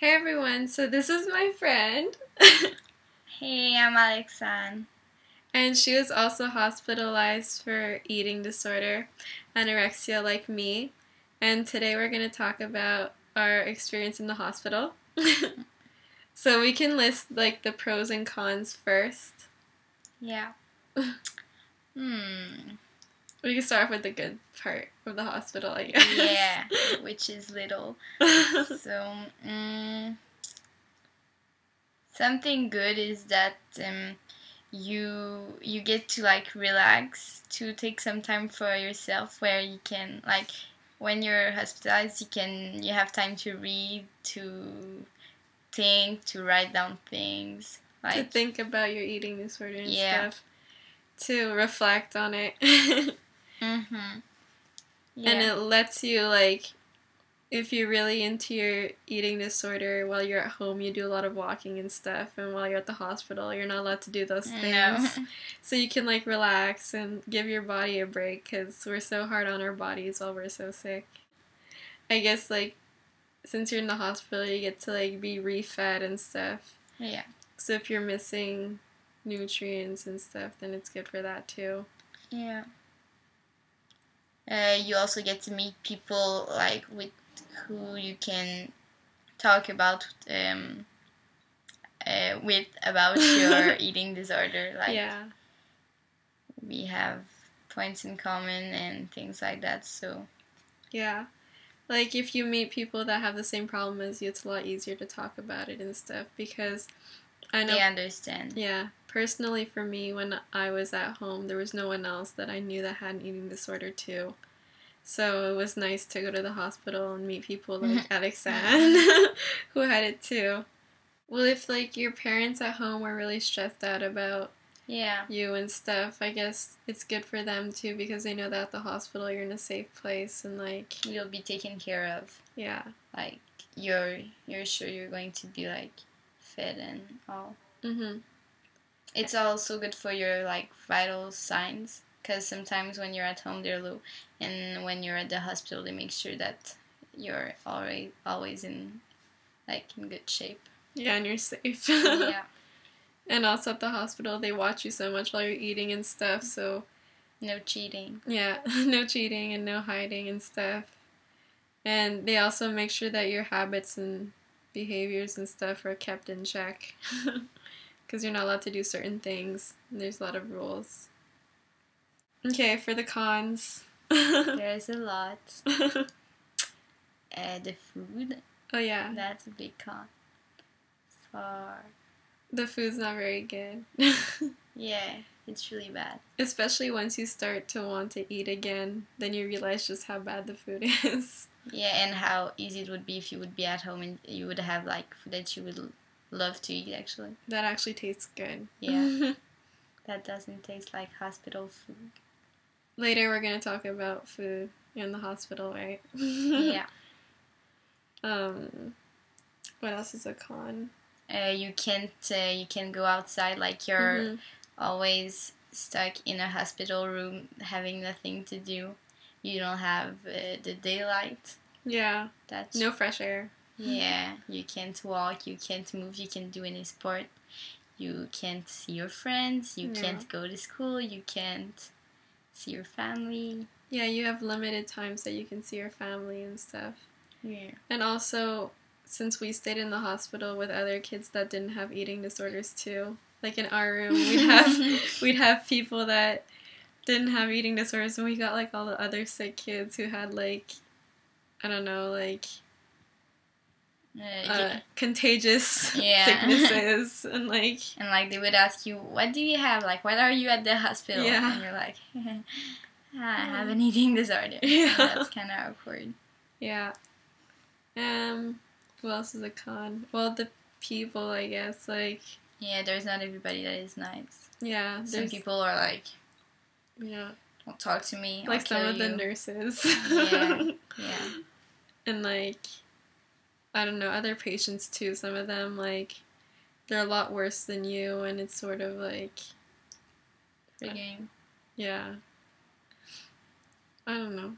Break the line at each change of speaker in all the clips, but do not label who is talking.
Hey everyone, so this is my friend.
Hey, I'm Alexan.
And she was also hospitalized for eating disorder, anorexia like me. And today we're going to talk about our experience in the hospital. So we can list like the pros and cons first.
Yeah.
We can start off with the good part of the hospital, I guess.
Yeah, which is little. So, something good is that you get to like relax, to take some time for yourself, where you can like when you're hospitalized, you have time to read, to think, to write down things, like
to think about your eating disorder and
yeah.
stuff. To reflect on it.
Yeah.
And it lets you, like, if you're really into your eating disorder, while you're at home, you do a lot of walking and stuff. And while you're at the hospital, you're not allowed to do those things.
No.
So you can, like, relax and give your body a break because we're so hard on our bodies while we're so sick. I guess, like, since you're in the hospital, you get to, like, be refed and stuff.
Yeah.
So if you're missing nutrients and stuff, then it's good for that too.
Yeah. You also get to meet people like with who you can talk about with about your eating disorder. Like
Yeah.
we have points in common and things like that. So
yeah. Like, if you meet people that have the same problem as you, it's a lot easier to talk about it and stuff because I know...
they understand.
Yeah. Personally, for me, when I was at home, there was no one else that I knew that had an eating disorder, too. So it was nice to go to the hospital and meet people like Alexan, who had it, too. Well, if, like, your parents at home were really stressed out about you and stuff, I guess it's good for them too because they know that at the hospital you're in a safe place and like
you'll be taken care of.
Yeah.
Like you're sure you're going to be like fed and all. It's also good for your like vital signs because sometimes when you're at home they're low, and when you're at the hospital they make sure that you're always in good shape.
Yeah, and you're safe.
Yeah.
And also at the hospital, they watch you so much while you're eating and stuff, so...
No cheating.
Yeah, no cheating and no hiding and stuff. And they also make sure that your habits and behaviors and stuff are kept in check. Because you're not allowed to do certain things. And there's a lot of rules. Okay, for the cons.
There's a lot. The food.
Oh, yeah.
That's a big con.
The food's not very good.
Yeah, it's really bad.
Especially once you start to want to eat again, then you realize just how bad the food is.
Yeah, and how easy it would be if you would be at home and you would have like food that you would love to eat actually.
That actually tastes good.
Yeah. That doesn't taste like hospital food.
Later we're going to talk about food in the hospital, right?
Yeah.
What else is a con?
You can't go outside, like you're always stuck in a hospital room having nothing to do. You don't have the daylight.
Yeah.
That's
no fresh air.
Yeah, you can't walk, you can't move, you can't do any sport. You can't see your friends, you can't go to school, you can't see your family.
Yeah, you have limited times that you can see your family and stuff.
Yeah.
And also, since we stayed in the hospital with other kids that didn't have eating disorders too, like in our room, we'd have people that didn't have eating disorders, and we got like all the other sick kids who had like, I don't know, like contagious sicknesses and like
they would ask you, what do you have, like what are you at the hospital? And you're like, I have an eating disorder. And that's kind of awkward.
Yeah. What else is a con? Well, the people, I guess, like...
Yeah, there's not everybody that is nice.
Yeah.
Some people are like...
Yeah.
Don't talk to me,
like some of the nurses.
Yeah.
And like, I don't know, other patients too. Some of them, like, they're a lot worse than you, and it's sort of like...
Free game.
Yeah. I don't know.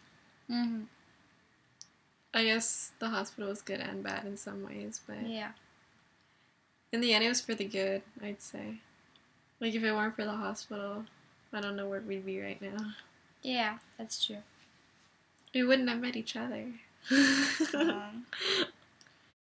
I guess the hospital was good and bad in some ways, but
yeah,
in the end, it was for the good, I'd say. Like, if it weren't for the hospital, I don't know where we'd be right now.
yeah, that's true.
We wouldn't have met each other.